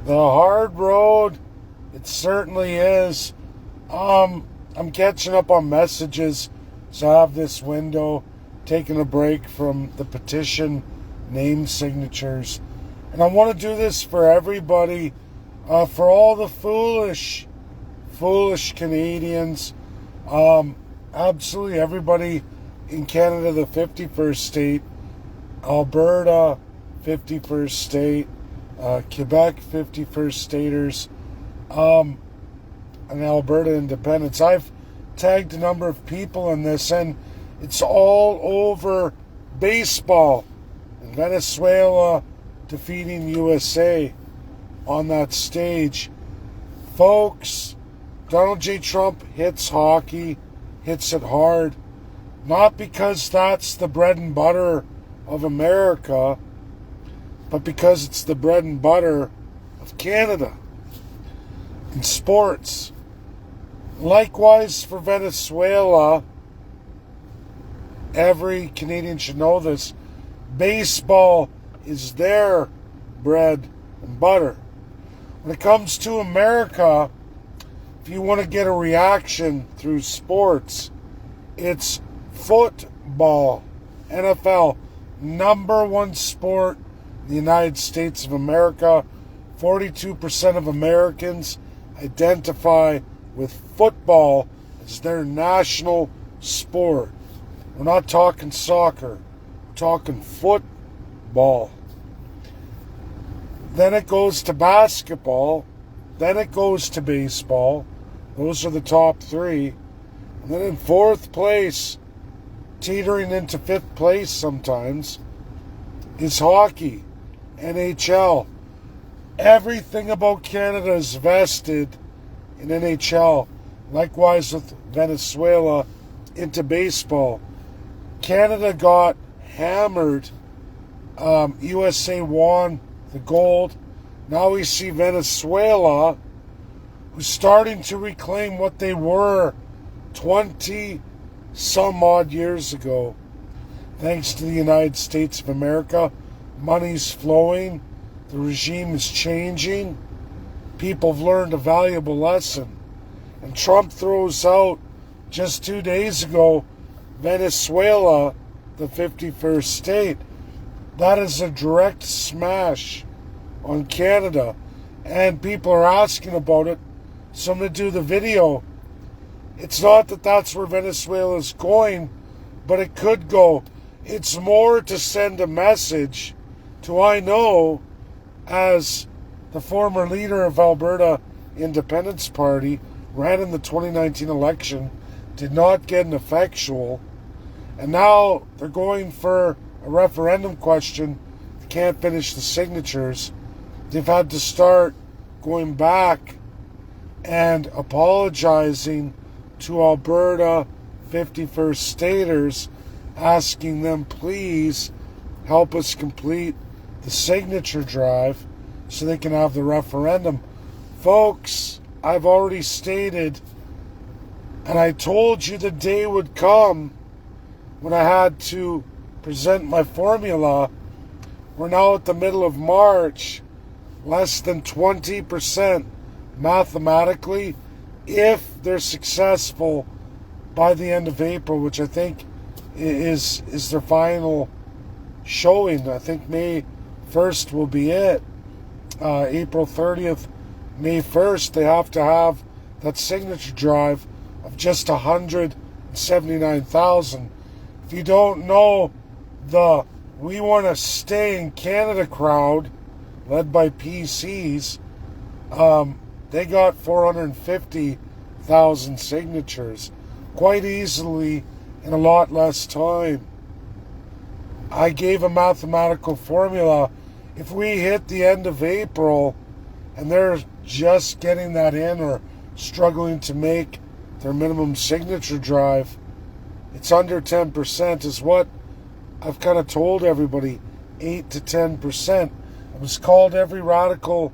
The hard road, it certainly is. I'm catching up on messages, so I have this window, taking a break from the petition name signatures. And I want to do this for everybody, for all the foolish Canadians, absolutely everybody in Canada, the 51st state, Alberta, 51st state, Quebec, 51st staters, and Alberta independents. I've tagged a number of people in this, and it's all over baseball. And Venezuela defeating USA on that stage. Folks, Donald J. Trump hits hockey, hits it hard, not because that's the bread and butter of America, but because it's the bread and butter of Canada in sports. Likewise for Venezuela, every Canadian should know this, baseball is their bread and butter. When it comes to America, if you want to get a reaction through sports, it's football. NFL, number one sport in the United States of America. 42% of Americans identify with football as their national sport. We're not talking soccer, we're talking football. Then it goes to basketball, then it goes to baseball. Those are the top three. And then in fourth place, teetering into fifth place sometimes, is hockey, NHL. Everything about Canada is vested in NHL. Likewise with Venezuela into baseball. Canada got hammered. USA won the gold. Now we see Venezuela, who's starting to reclaim what they were 20 some odd years ago. Thanks to the United States of America, money's flowing, the regime is changing, people have learned a valuable lesson. And Trump throws out, just 2 days ago, Venezuela, the 51st state. That is a direct smash on Canada. And people are asking about it, so I'm going to do the video. It's not that that's where Venezuela is going, but it could go. It's more to send a message to, I know, as the former leader of Alberta Independence Party, ran in the 2019 election, did not get an effectual, and now they're going for a referendum question. They can't finish the signatures. They've had to start going back and apologizing to Alberta 51st staters, asking them, please help us complete the signature drive so they can have the referendum. Folks, I've already stated, and I told you the day would come when I had to present my formula. We're now at the middle of March, less than 20% mathematically, if they're successful by the end of April, which I think is their final showing. I think May 1st will be it. April 30th, May 1st, they have to have that signature drive of just 179,000. If you don't know, the We Want to Stay in Canada crowd, led by PCs, they got 450,000 signatures quite easily in a lot less time. I gave a mathematical formula. If we hit the end of April and they're just getting that in or struggling to make their minimum signature drive, it's under 10% is what I've kind of told everybody, 8 to 10%. I was called every radical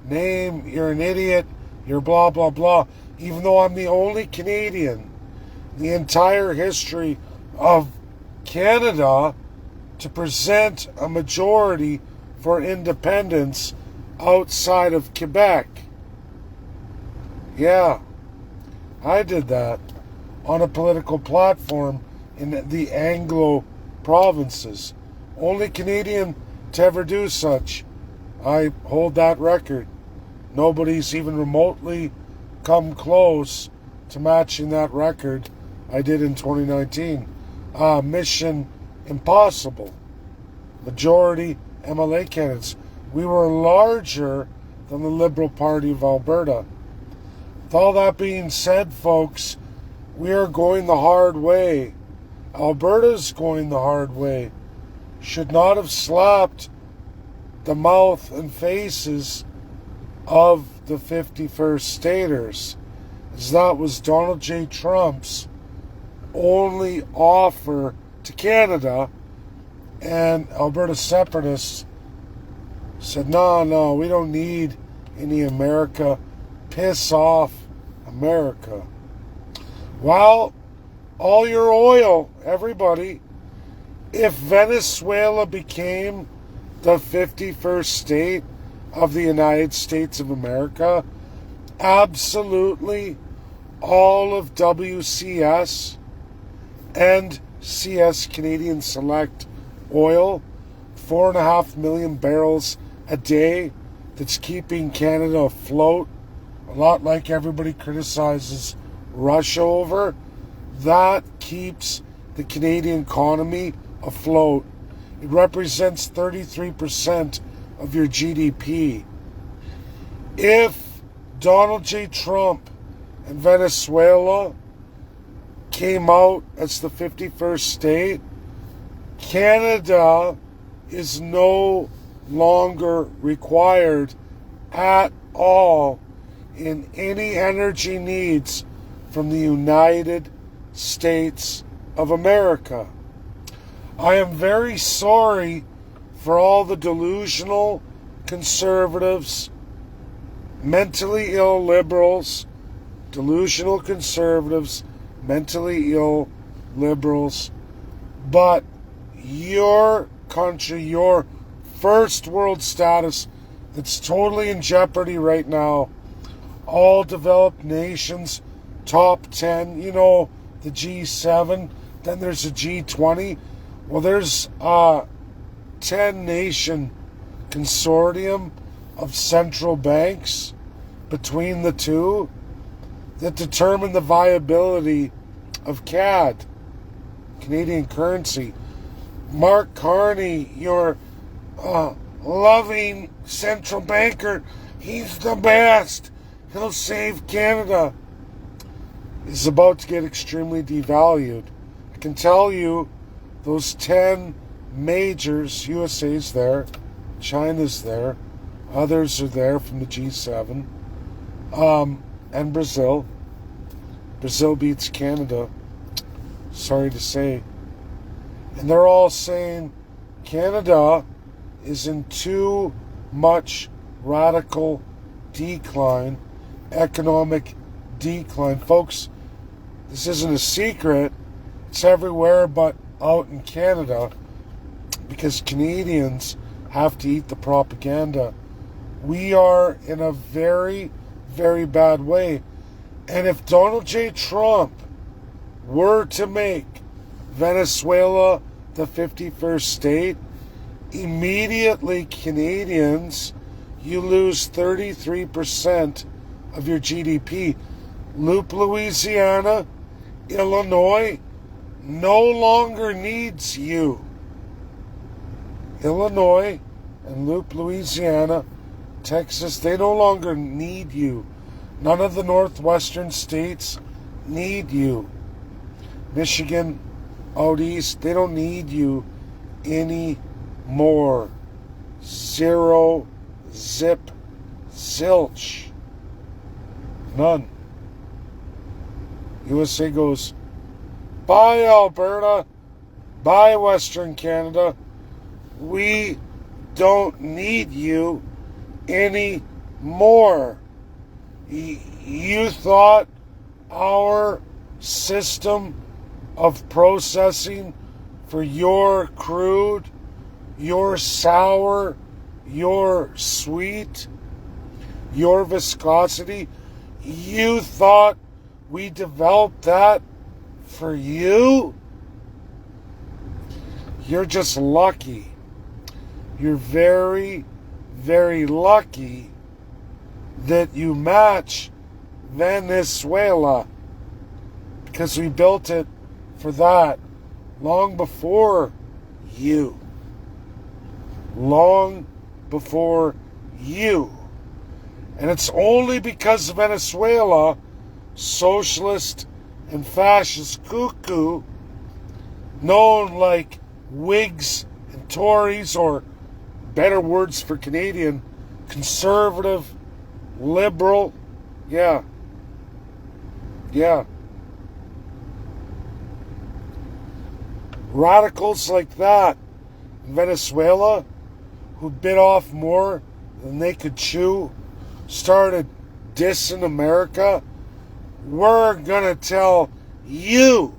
name, you're an idiot, you're blah, blah, blah, even though I'm the only Canadian in the entire history of Canada to present a majority for independence outside of Quebec. Yeah, I did that on a political platform in the Anglo provinces. Only Canadian to ever do such. I hold that record. Nobody's even remotely come close to matching that record I did in 2019. Mission impossible. Majority MLA candidates. We were larger than the Liberal Party of Alberta. With all that being said, folks, we are going the hard way. Alberta's going the hard way. Should not have slapped the mouth and faces of the 51st staters, as that was Donald J. Trump's only offer to Canada, and Alberta separatists said, no, we don't need any America. Piss off, America. Well, all your oil, everybody. If Venezuela became the 51st state of the United States of America, absolutely all of WCS and CS Canadian Select oil, 4.5 million barrels a day, that's keeping Canada afloat, a lot like everybody criticizes Russia over, that keeps the Canadian economy afloat. It represents 33% of your GDP. If Donald J. Trump and Venezuela came out as the 51st state, Canada is no longer required at all in any energy needs from the United States of America. I am very sorry for all the delusional conservatives, mentally ill liberals, delusional conservatives, mentally ill liberals, but your country, your first world status that's totally in jeopardy right now, all developed nations, top 10, the G7, then there's a G20. Well, there's a 10-nation consortium of central banks between the two that determine the viability of CAD, Canadian currency. Mark Carney, your loving central banker, he's the best. He'll save Canada. Is about to get extremely devalued. I can tell you those 10 majors, USA's there, China's there, others are there from the G7, and Brazil. Brazil beats Canada, sorry to say. And they're all saying Canada is in too much radical decline, economic decline. Folks, this isn't a secret. It's everywhere but out in Canada, because Canadians have to eat the propaganda. We are in a very, very bad way. And if Donald J. Trump were to make Venezuela the 51st state, immediately Canadians, you lose 33% of your GDP. Loop, Louisiana, Illinois no longer needs you. Illinois and Loop, Louisiana, Texas, they no longer need you. None of the northwestern states need you. Michigan, out east, they don't need you anymore. Zero, zip, zilch. None. USA goes, bye Alberta, bye Western Canada. We don't need you anymore. You thought our system of processing for your crude, your sour, your sweet, your viscosity, you thought we developed that for you? You're just lucky. You're very, very lucky that you match Venezuela, because we built it for that long before you. Long before you. And it's only because Venezuela, socialist and fascist cuckoo, known like Whigs and Tories, or better words for Canadian, conservative, liberal, yeah. Radicals like that in Venezuela, who bit off more than they could chew, started dissing America. We're gonna tell you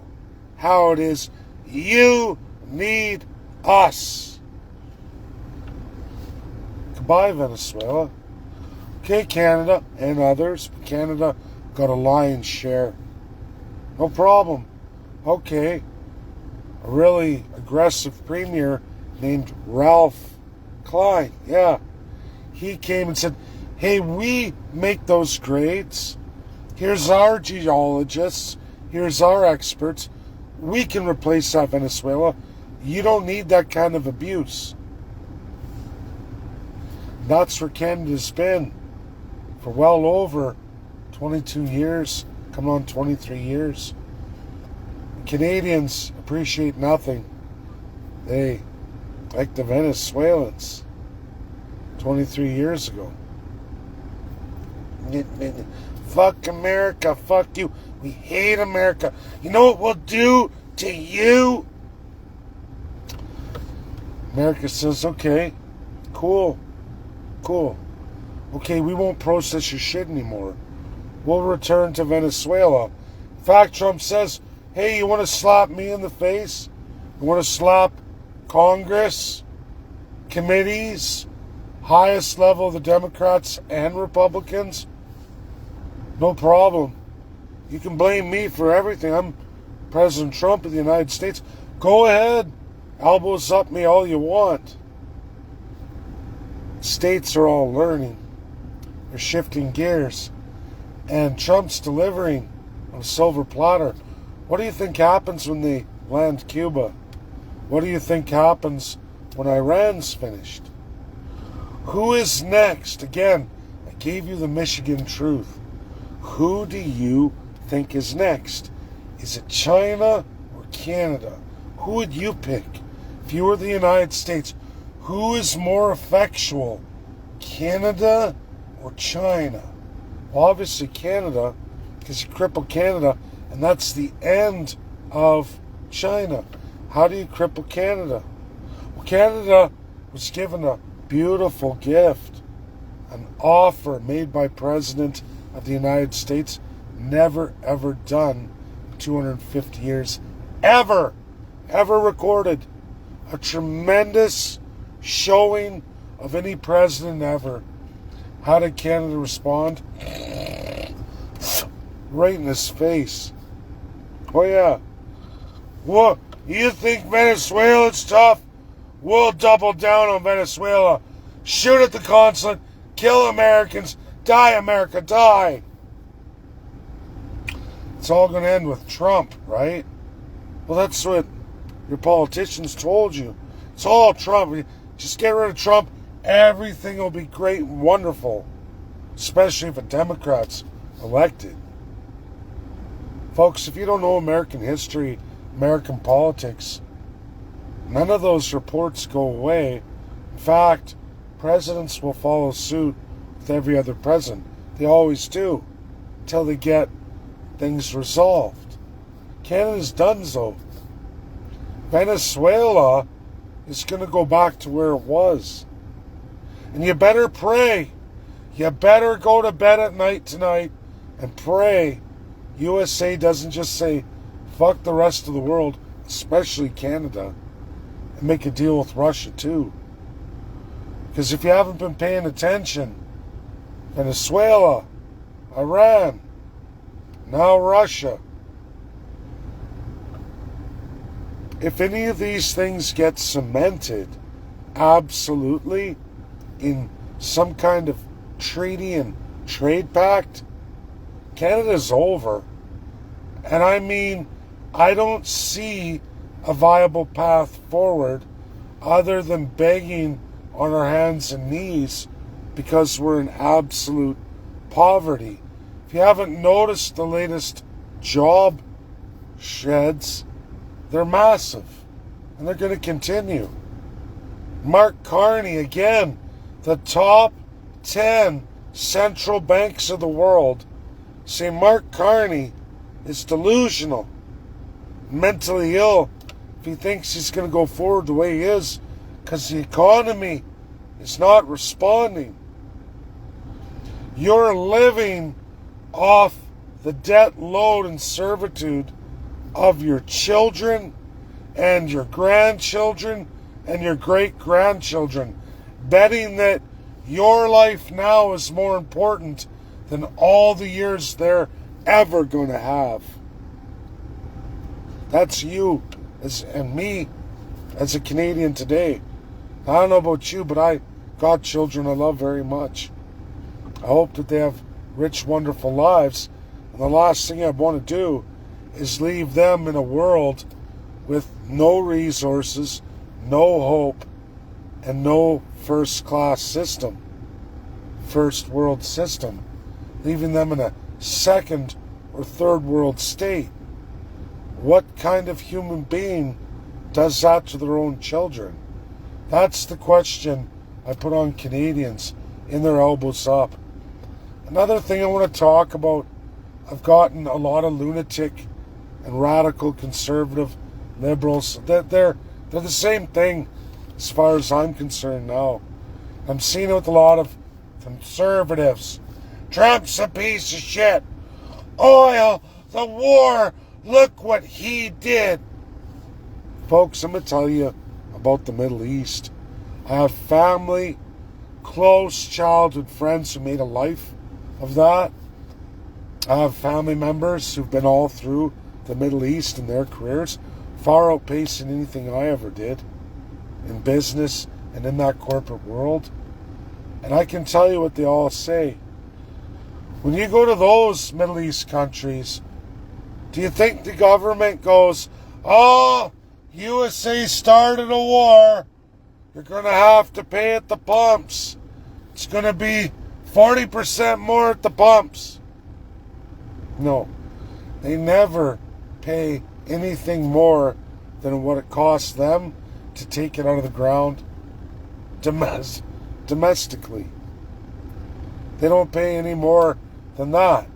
how it is. You need us. Goodbye, Venezuela. Okay, Canada and others. Canada got a lion's share. No problem. Okay. A really aggressive premier named Ralph Klein. Yeah. He came and said, hey, we make those grades. Here's our geologists. Here's our experts. We can replace that, Venezuela. You don't need that kind of abuse. That's where Canada's been for well over 22 years, come on, 23 years. Canadians appreciate nothing. They, like the Venezuelans, 23 years ago. Fuck America, fuck you. We hate America. You know what we'll do to you? America says, okay, cool. Okay, we won't process your shit anymore. We'll return to Venezuela. In fact, Trump says, hey, you want to slap me in the face? You want to slap Congress, committees, highest level of the Democrats and Republicans? No problem. You can blame me for everything. I'm President Trump of the United States. Go ahead. Elbows up me all you want. States are all learning. They're shifting gears. And Trump's delivering on a silver platter. What do you think happens when they land Cuba? What do you think happens when Iran's finished? Who is next? Again, I gave you the Michigan truth. Who do you think is next? Is it China or Canada? Who would you pick? If you were the United States, who is more effectual? Canada or China? Well, obviously Canada, because you cripple Canada, and that's the end of China. How do you cripple Canada? Well, Canada was given a beautiful gift, an offer made by President of the United States, never ever done in 250 years, ever recorded. A tremendous showing of any president ever. How did Canada respond? Right in his face. Oh yeah. What? You think Venezuela's tough? We'll double down on Venezuela. Shoot at the consulate. Kill Americans. Die, America, die. It's all going to end with Trump, right? Well, that's what your politicians told you. It's all Trump. Just get rid of Trump. Everything will be great and wonderful. Especially if a Democrat's elected. Folks, if you don't know American history, American politics, none of those reports go away. In fact, presidents will follow suit with every other president. They always do. Until they get things resolved. Canada's done so. Venezuela is going to go back to where it was. And you better pray. You better go to bed at night tonight and pray USA doesn't just say, fuck the rest of the world, especially Canada, and make a deal with Russia too. Because if you haven't been paying attention, Venezuela, Iran, now Russia. If any of these things get cemented, absolutely, in some kind of treaty and trade pact, Canada's over. And I mean, I don't see a viable path forward other than begging on our hands and knees because we're in absolute poverty. If you haven't noticed the latest job sheds, they're massive and they're going to continue. Mark Carney, again, the top 10 central banks of the world say Mark Carney is delusional, mentally ill, if he thinks he's going to go forward the way he is because the economy is not responding. You're living off the debt load and servitude of your children and your grandchildren and your great-grandchildren, betting that your life now is more important than all the years they're ever going to have. That's you and me as a Canadian today. I don't know about you, but I got children I love very much. I hope that they have rich, wonderful lives. And the last thing I want to do is leave them in a world with no resources, no hope, and no first-class system, first world system, leaving them in a second or third world state. What kind of human being does that to their own children? That's the question I put on Canadians in their elbows up. Another thing I want to talk about, I've gotten a lot of lunatic and radical conservative liberals. They're the same thing as far as I'm concerned now. I'm seeing it with a lot of conservatives. Trump's a piece of shit. Oil, the war, look what he did. Folks, I'm going to tell you about the Middle East. I have family, close childhood friends who made a life of that. I have family members who've been all through the Middle East in their careers, far outpacing anything I ever did in business and in that corporate world. And I can tell you what they all say. When you go to those Middle East countries, do you think the government goes, oh, USA started a war, you're going to have to pay at the pumps. It's going to be 40% more at the pumps. No, they never pay anything more than what it costs them to take it out of the ground domestically. They don't pay any more than that.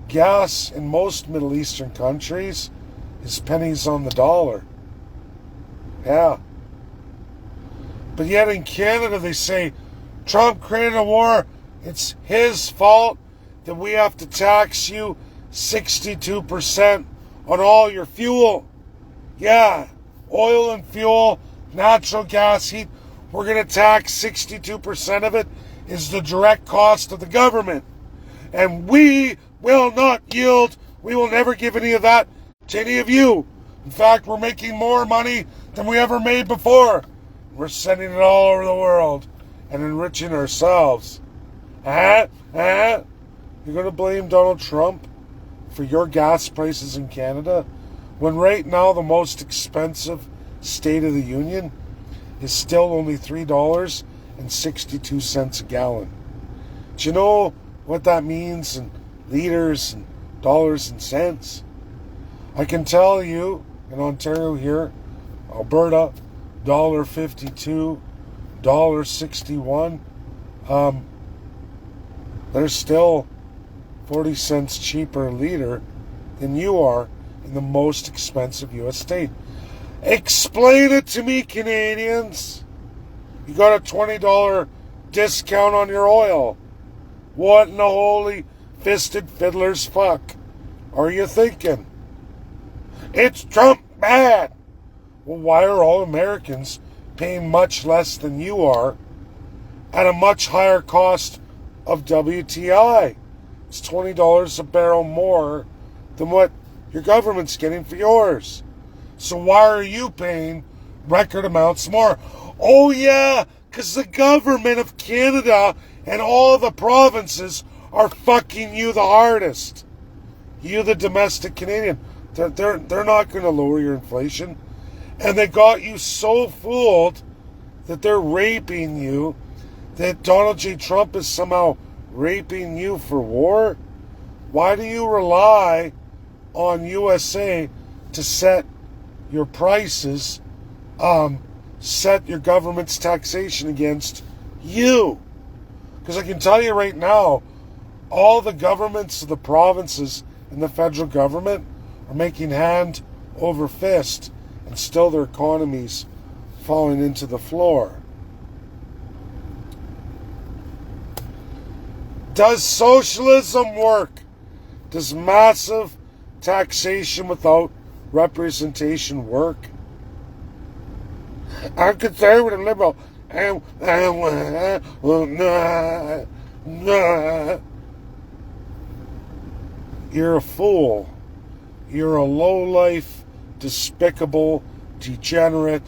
Gas in most Middle Eastern countries is pennies on the dollar. Yeah. But yet in Canada they say, Trump created a war, it's his fault that we have to tax you 62% on all your fuel. Yeah, oil and fuel, natural gas, heat, we're going to tax 62% of it is the direct cost of the government. And we will not yield. We will never give any of that to any of you. In fact, we're making more money than we ever made before. We're sending it all over the world and enriching ourselves. You're going to blame Donald Trump for your gas prices in Canada when right now the most expensive state of the Union is still only $3.62 a gallon. Do you know what that means in liters and dollars and cents? I can tell you in Ontario here, Alberta, $1.52, $1.61. They're still 40 cents cheaper a liter than you are in the most expensive U.S. state. Explain it to me, Canadians. You got a $20 discount on your oil. What in the holy fisted fiddler's fuck are you thinking? It's Trump bad. Well, why are all Americans paying much less than you are at a much higher cost of WTI. It's $20 a barrel more than what your government's getting for yours. So why are you paying record amounts more? Oh yeah, because the government of Canada and all the provinces are fucking you the hardest. You, the domestic Canadian. They're not going to lower your inflation. And they got you so fooled that they're raping you, that Donald J. Trump is somehow raping you for war. Why do you rely on USA to set your prices, set your government's taxation against you? Because I can tell you right now, all the governments of the provinces and the federal government are making hand over fist, and still their economy's falling into the floor. Does socialism work? Does massive taxation without representation work? I'm conservative liberal. You're a fool. You're a low-life, despicable, degenerate.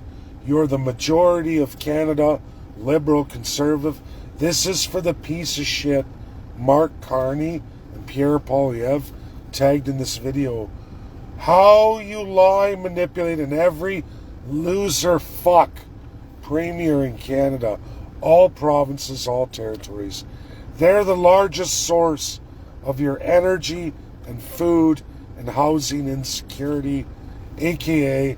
You're the majority of Canada, liberal, conservative. This is for the piece of shit Mark Carney and Pierre Poilievre tagged in this video. How you lie, manipulate, and every loser fuck premier in Canada, all provinces, all territories. They're the largest source of your energy and food and housing insecurity, aka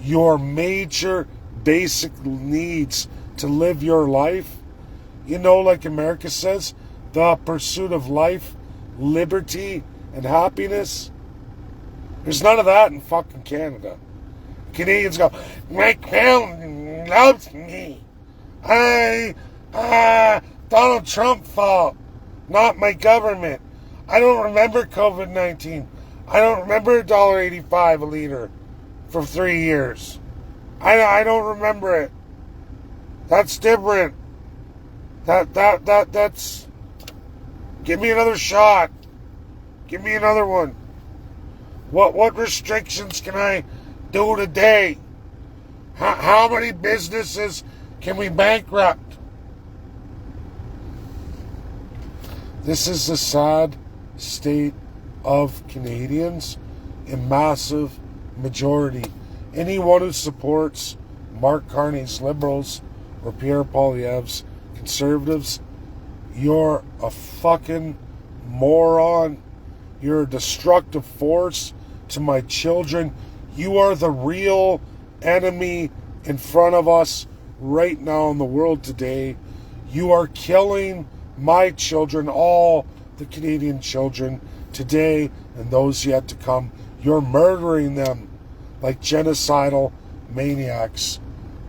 your major basic needs to live your life. You know, like America says, the pursuit of life, liberty, and happiness. There's none of that in fucking Canada. Canadians go, my crown loves me. Donald Trump fault, not my government. I don't remember COVID-19. I don't remember $1.85 a liter for 3 years. I don't remember it. That's different. That's... Give me another shot. Give me another one. What restrictions can I do today? How many businesses can we bankrupt? This is the sad state of Canadians in massive majority. Anyone who supports Mark Carney's Liberals or Pierre Poilievre's Conservatives, you're a fucking moron. You're a destructive force to my children. You are the real enemy in front of us right now in the world today. You are killing my children, all the Canadian children today and those yet to come. You're murdering them like genocidal maniacs.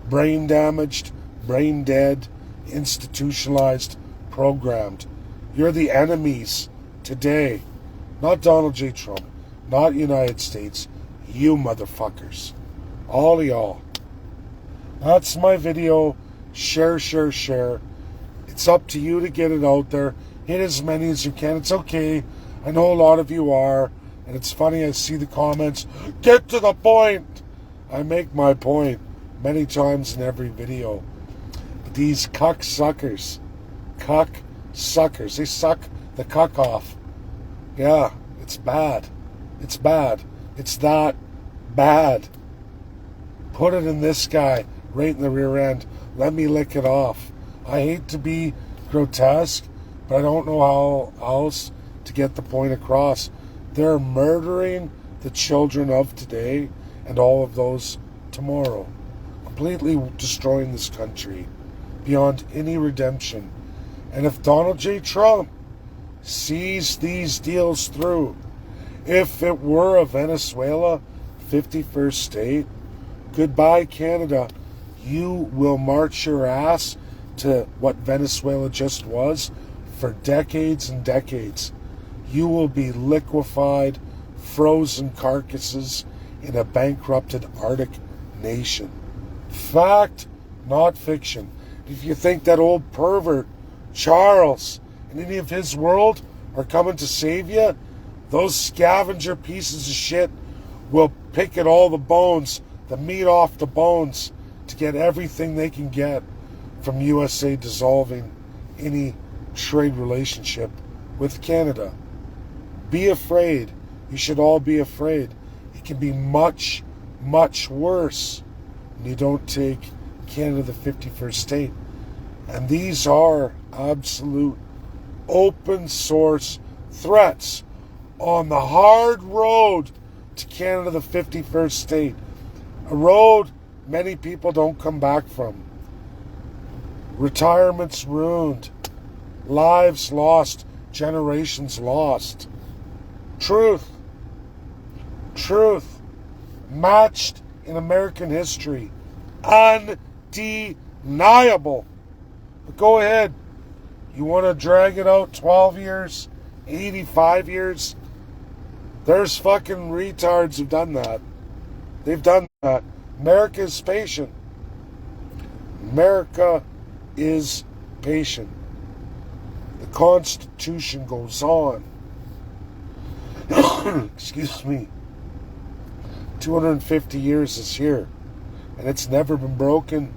Brain damaged, brain dead, institutionalized, programmed. You're the enemies today. Not Donald J. Trump. Not United States. You motherfuckers. All of y'all. That's my video. Share, share, share. It's up to you to get it out there. Hit as many as you can. It's okay. I know a lot of you are. And it's funny, I see the comments. Get to the point. I make my point many times in every video. But these cuck suckers. They suck the cuck off. Yeah, it's bad. It's bad. It's that bad. Put it in this guy right in the rear end. Let me lick it off. I hate to be grotesque, but I don't know how else to get the point across. They're murdering the children of today and all of those tomorrow. Completely destroying this country beyond any redemption. And if Donald J. Trump sees these deals through, if it were a Venezuela 51st state, goodbye Canada. You will march your ass to what Venezuela just was for decades and decades. You will be liquefied, frozen carcasses in a bankrupted Arctic nation. Fact, not fiction. If you think that old pervert, Charles, and any of his world are coming to save you, those scavenger pieces of shit will pick at all the bones, the meat off the bones, to get everything they can get from USA dissolving any trade relationship with Canada. Be afraid. You should all be afraid. It can be much, much worse when you don't take Canada the 51st state. And these are absolute open source threats on the hard road to Canada the 51st state. A road many people don't come back from. Retirements ruined. Lives lost. Generations lost. Truth. Truth. Matched in American history. Undeniable. But go ahead. You want to drag it out 12 years? 85 years? There's fucking retards who've done that. They've done that. America is patient. America is patient. The Constitution goes on. Excuse me. 250 years this year. And it's never been broken,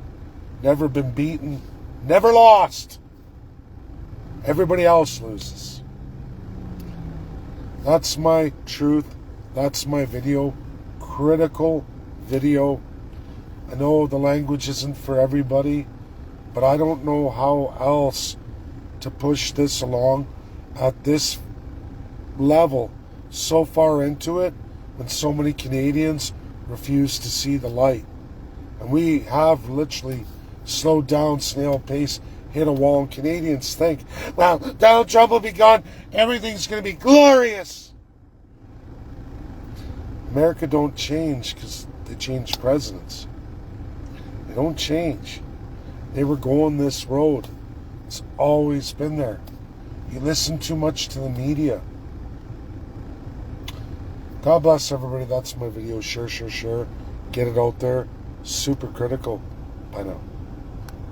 never been beaten, never lost. Everybody else loses. That's my truth. That's my video. Critical video. I know the language isn't for everybody, but I don't know how else to push this along at this level, so far into it, when so many Canadians refuse to see the light. And we have literally slowed down, snail pace, hit a wall, and Canadians think, well, Donald Trump will be gone, everything's going to be glorious. America don't change because they change presidents. They don't change. They were going this road. It's always been there. You listen too much to the media. God bless everybody. That's my video. Share. Get it out there. Super critical. Bye now.